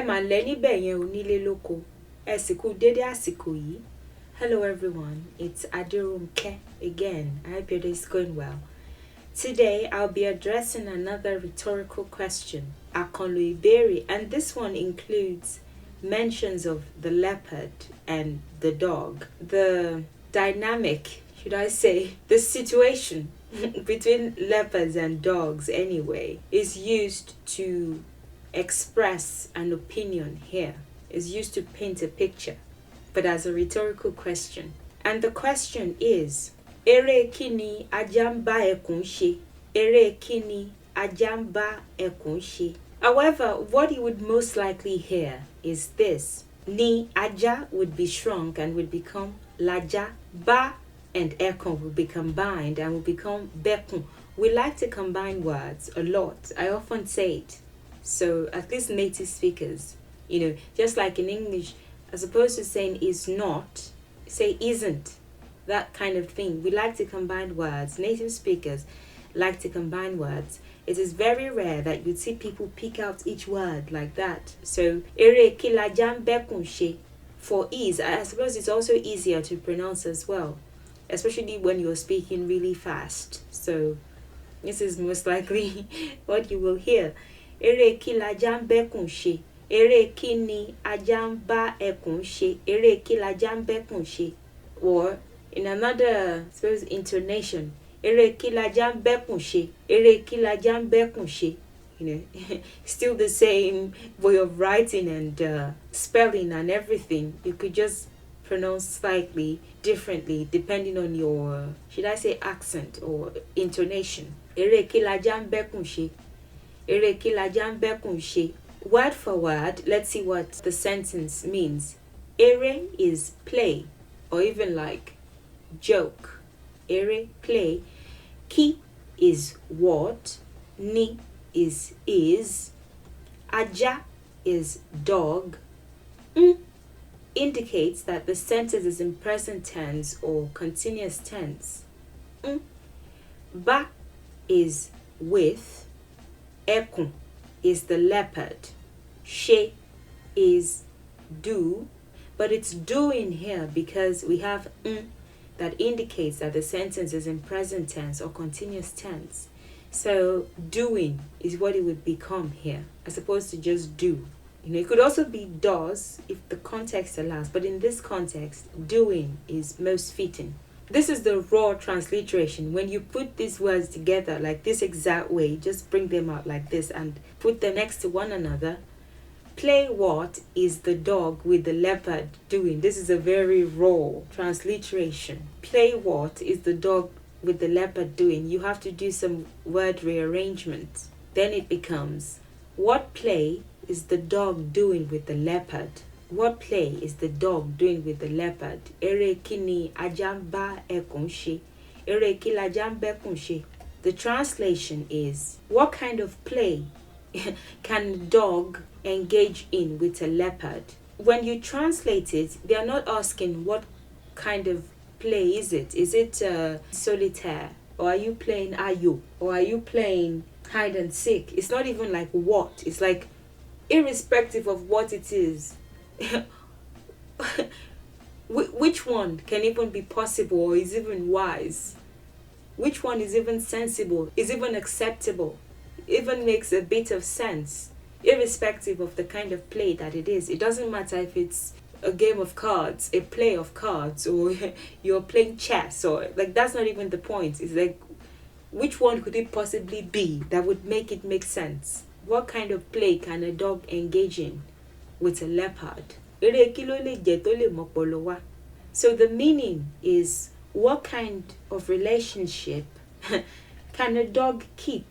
mà lẹ́ níbẹ̀ yẹn onílé lóko. Ẹ sì kú dédé àsìkò yìí. Hello everyone, it's Adirumke again. I hope your day is going well. Today I'll be addressing another rhetorical question, Àkànlò Ìbéèrè, and this one includes mentions of the leopard and the dog. The dynamic, should I say, the situation between leopards and dogs anyway, is used to express an opinion here, is used to paint a picture, but as a rhetorical question. And the question is, Eré kíni ajá ń bá ekun ṣe? Eré kíni ajá ń bá ekun ṣe? However, what you would most likely hear is this. Ni ajá would be shrunk and would become laja. Ba and ekun will be combined and will become bekun. We like to combine words a lot. I often say it. So at least native speakers, just like in English, as opposed to saying is not, say isn't. That kind of thing. We like to combine words. Native speakers like to combine words. It is very rare that you'd see people pick out each word like that. So, ere ki laja ń bekun ṣe. For ease, I suppose it's also easier to pronounce as well, especially when you're speaking really fast. So, this is most likely what you will hear. Eré kí lajá ń bẹ́kùn ṣe? Eré kí ni ajá ń bá ẹkùn ṣe? Eré kí lajá ń bẹ́kùn ṣe? Or in another, I suppose, intonation, eré kí lajá ń bẹ́kùn ṣe? Eré kí lajá ń bẹ́kùn ṣe? Still the same way of writing and spelling and everything. You could just pronounce slightly differently depending on your, should I say, accent or intonation. Eré kí lajá ń bẹ́kùn ṣe? Eré kí lajá ń bẹ́kùn ṣe? Word for word, let's see what the sentence means. Ere is play, or even like joke. Ere, play. Ki is what. Ni is. Aja is dog. Indicates that the sentence is in present tense or continuous tense. Ba is with. Ekun is the leopard. She is do, but it's doing here because we have that indicates that the sentence is in present tense or continuous tense. So doing is what it would become here, as opposed to just do. It could also be does if the context allows, but in this context, doing is most fitting. This is the raw transliteration. When you put these words together like this exact way, just bring them out like this and put them next to one another. Play what is the dog with the leopard doing? This is a very raw transliteration. Play what is the dog with the leopard doing? You have to do some word rearrangement. Then it becomes, what play is the dog doing with the leopard? What play is the dog doing with the leopard? Ere kini ajá ń bá ẹkùn ṣe? Ere kí lajá ń bẹ́kùn ṣe? The translation is, what kind of play can a dog engage in with a leopard? When you translate it, they are not asking what kind of play is it. Is it solitaire? Or are you playing ayo? Or are you playing hide and seek? It's not even like what. It's like, irrespective of what it is, which one can even be possible or is even wise? Which one is even sensible, is even acceptable, even makes a bit of sense, irrespective of the kind of play that it is? It doesn't matter if it's a game of cards, a play of cards, or you're playing chess, or like, that's not even the point. It's like, which one could it possibly be that would make it make sense? What kind of play can a dog engage in with a leopard? So the meaning is, what kind of relationship can a dog keep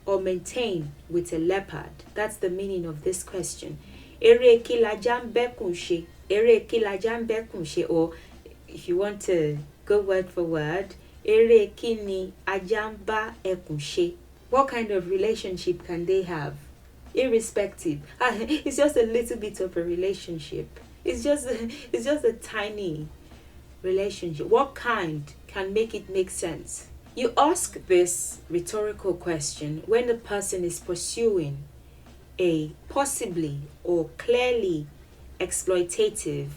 or maintain with a leopard? That's the meaning of this question. Ere kí lajá ń bẹ́kùn ṣe? Ere kí lajá ń bẹ́kùn ṣe? Or if you want to go word for word, ere kí ni ajá ń bá ẹkùn ṣe? What kind of relationship can they have? Irrespective. It's just a little bit of a relationship. It's just a tiny relationship. What kind can make it make sense? You ask this rhetorical question when the person is pursuing a possibly or clearly exploitative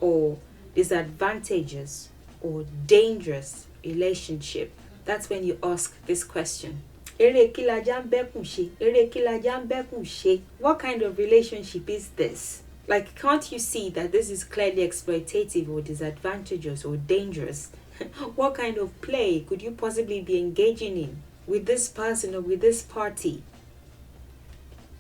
or disadvantageous or dangerous relationship, that's when you ask this question. Eré kí lajá ń bẹ́kùn ṣe? Eré kí lajá ń bẹ́kùn ṣe? What kind of relationship is this? Like, can't you see that this is clearly exploitative or disadvantageous or dangerous? What kind of play could you possibly be engaging in with this person or with this party?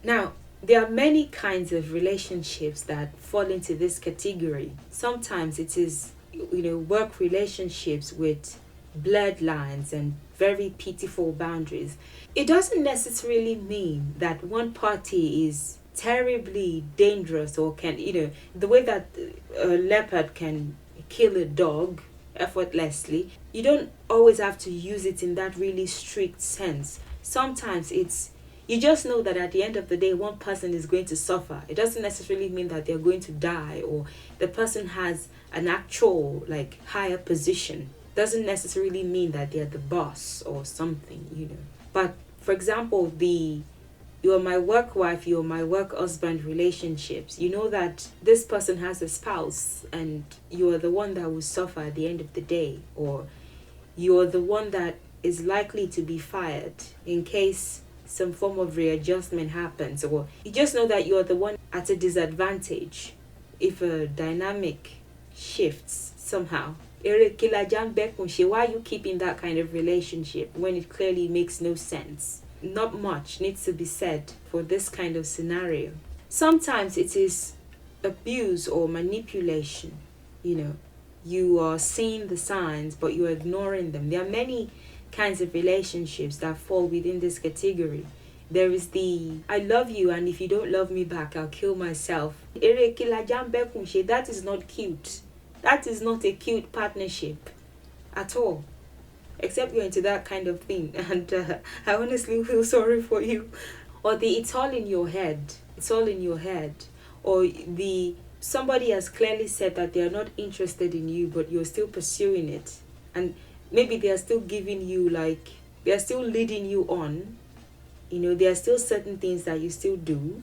Now, there are many kinds of relationships that fall into this category. Sometimes it is, work relationships with blurred lines and very pitiful boundaries. It doesn't necessarily mean that one party is terribly dangerous or can, the way that a leopard can kill a dog effortlessly. You don't always have to use it in that really strict sense. Sometimes you just know that at the end of the day, one person is going to suffer. It doesn't necessarily mean that they're going to die or the person has an actual higher position. Doesn't necessarily mean that they're the boss or something, But for example, you're my work wife, you're my work husband relationships. You know that this person has a spouse and you're the one that will suffer at the end of the day, or you're the one that is likely to be fired in case some form of readjustment happens, or you just know that you're the one at a disadvantage if a dynamic shifts somehow. Why are you keeping that kind of relationship when it clearly makes no sense? Not much needs to be said for this kind of scenario. Sometimes it is abuse or manipulation. You are seeing the signs, but you're ignoring them. There are many kinds of relationships that fall within this category. There is the I love you, and if you don't love me back, I'll kill myself. That is not cute. That is not a cute partnership at all. Except you're into that kind of thing, and I honestly feel sorry for you. Or it's all in your head. It's all in your head. Or somebody has clearly said that they are not interested in you, but you're still pursuing it. And maybe they are still giving you they are still leading you on. There are still certain things that you still do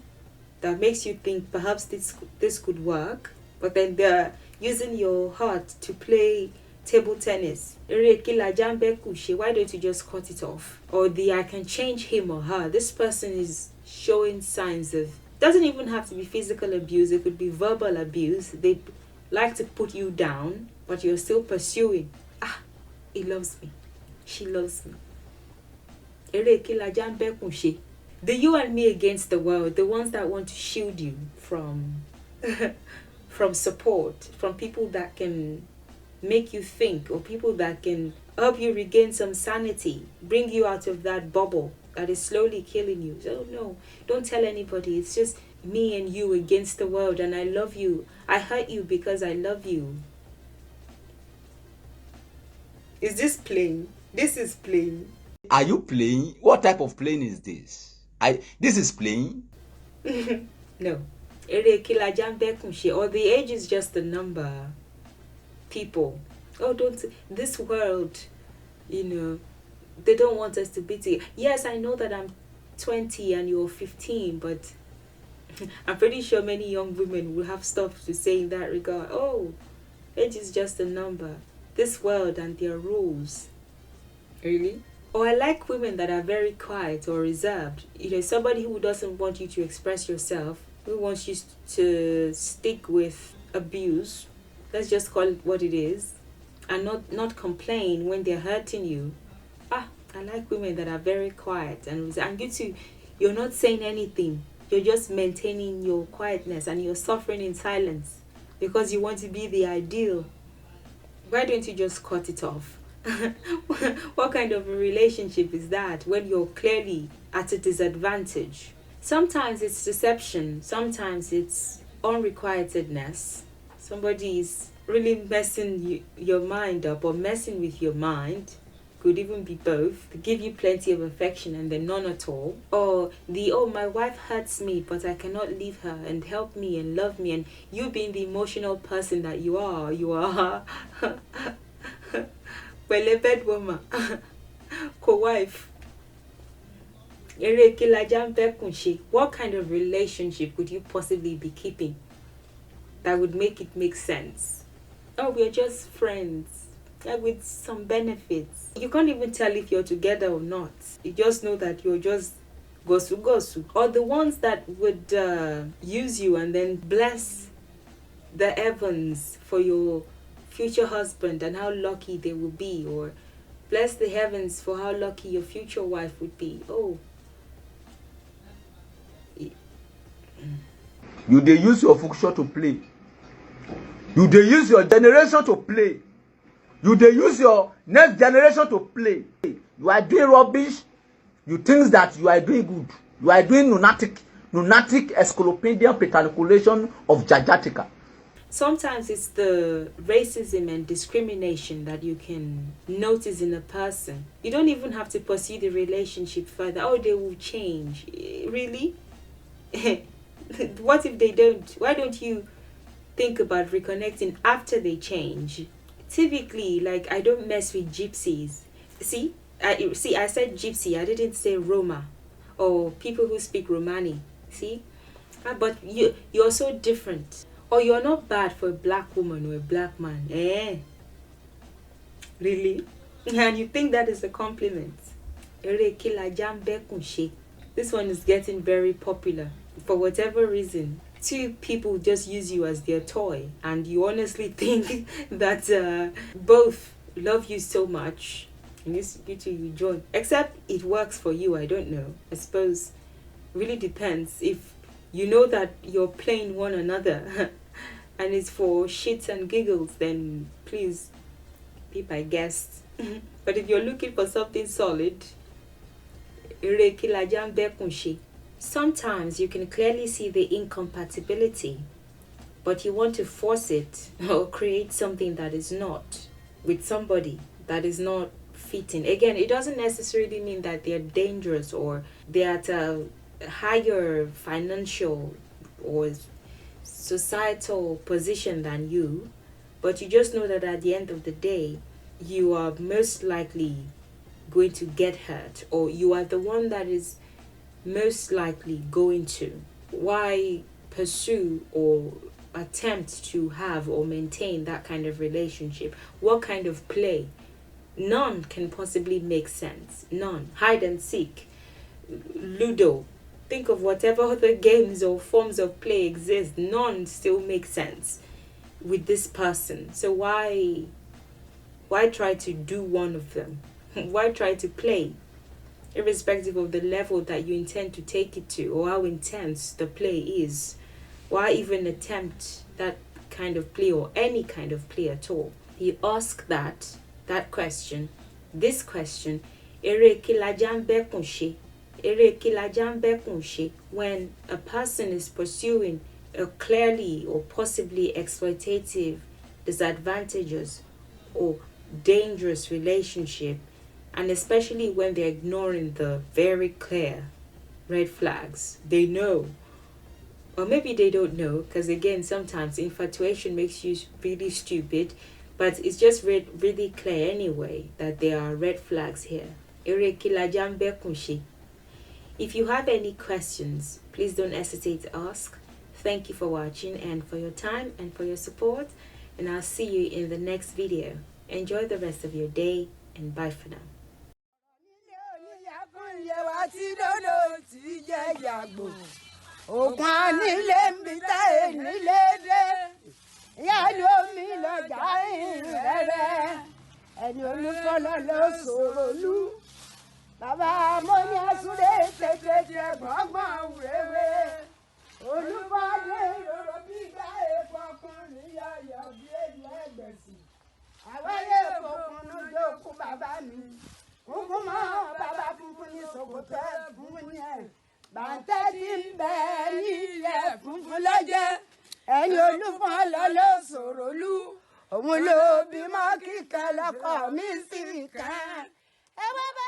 that makes you think perhaps this could work. But then they're using your heart to play table tennis. Why don't you just cut it off? Or I can change him or her. This person is showing signs of, doesn't even have to be physical abuse, it could be verbal abuse. They like to put you down, but you're still pursuing. He loves me. She loves me. The you and me against the world, the ones that want to shield you from from support, from people that can make you think, or people that can help you regain some sanity, bring you out of that bubble that is slowly killing you. So no, don't tell anybody. It's just me and you against the world, and I love you. I hurt you because I love you. Is this playing? This is playing. Are you playing? What type of playing is this? This is playing? No. Or the age is just a number. People. This world, they don't want us to be together. Yes, I know that I'm 20 and you're 15, but I'm pretty sure many young women will have stuff to say in that regard. Age is just a number. This world and their rules. Really? Or I like women that are very quiet or reserved. Somebody who doesn't want you to express yourself, who wants you to stick with abuse. Let's just call it what it is. And not complain when they're hurting you. I like women that are very quiet and you too, you're not saying anything. You're just maintaining your quietness and you're suffering in silence because you want to be the ideal. Why don't you just cut it off? What kind of a relationship is that when you're clearly at a disadvantage? Sometimes it's deception. Sometimes it's unrequitedness. Somebody is really messing your mind up or messing with your mind. Could even be both. They give you plenty of affection and then none at all. Or my wife hurts me but I cannot leave her, and help me and love me, and you being the emotional person that you are well, a bed woman, co-wife. Ere ki laja bekun ṣe. What kind of relationship could you possibly be keeping that would make it make sense? Oh, we're just friends, like with some benefits. You can't even tell if you're together or not. You just know that you're just gosu gosu. Or the ones that would use you and then bless the heavens for your future husband and how lucky they will be, or bless the heavens for how lucky your future wife would be. Oh. You dey use your function to play. You dey use your generation to play. You dey use your next generation to play. You are doing rubbish. You think that you are doing good. You are doing lunatic encyclopedian petriculation of Jajatica. Sometimes it's the racism and discrimination that you can notice in a person. You don't even have to pursue the relationship further. Oh, they will change. Really? What if they don't? Why don't you think about reconnecting after they change? Typically, like, I don't mess with gypsies. See, I said gypsy. I didn't say Roma or people who speak Romani. See, but you're so different. Or you're not bad for a black woman or a black man. Really? And you think that is a compliment? This one is getting very popular. For whatever reason, two people just use you as their toy. And you honestly think that both love you so much. And you two, you join. Except it works for you, I don't know. I suppose really depends. If you know that you're playing one another and it's for shits and giggles, then please be my guest. But if you're looking for something solid, sometimes you can clearly see the incompatibility, but you want to force it or create something that is not with somebody that is not fitting. Again, it doesn't necessarily mean that they're dangerous or they're at a higher financial or societal position than you, but you just know that at the end of the day, you are most likely going to get hurt, or you are the one that is most likely going to. Why pursue or attempt to have or maintain that kind of relationship? What kind of play? None can possibly make sense. None. Hide and seek, Ludo, think of whatever other games or forms of play exist. None still make sense with this person. So why try to do one of them? Why try to play? Irrespective of the level that you intend to take it to or how intense the play is. Why even attempt that kind of play or any kind of play at all? You ask that question, this question, when a person is pursuing a clearly or possibly exploitative, disadvantageous or dangerous relationship, and especially when they're ignoring the very clear red flags. They know, or maybe they don't know, because again, sometimes infatuation makes you really stupid, but it's just really clear anyway that there are red flags here. If you have any questions, please don't hesitate to ask. Thank you for watching and for your time and for your support, and I'll see you in the next video. Enjoy the rest of your day, and bye for now. Bàbá mo ní asúré tètè gbọ́ngbọ́n wéwé olùbọ́dé lọ́rọ̀ bí gbá epo ọkùnrin yọ̀yọ̀ bí èyí ẹgbẹ̀sì àwáyé fòkun lójó kú bàbá mi kúkú mọ́ bàbá funfun ní ṣòkòtò ẹ̀fún ní ẹ̀ bàǹtẹ́ tí ń bẹ ní ilẹ̀ funfun lọ́jẹ́ ẹ̀yin olúfọ́n lọ́lọ́ sọ̀rọ̀ lú òun ló bímọ kíkẹ́ lọ́kọ̀ mi sì kàn ẹ wá bá.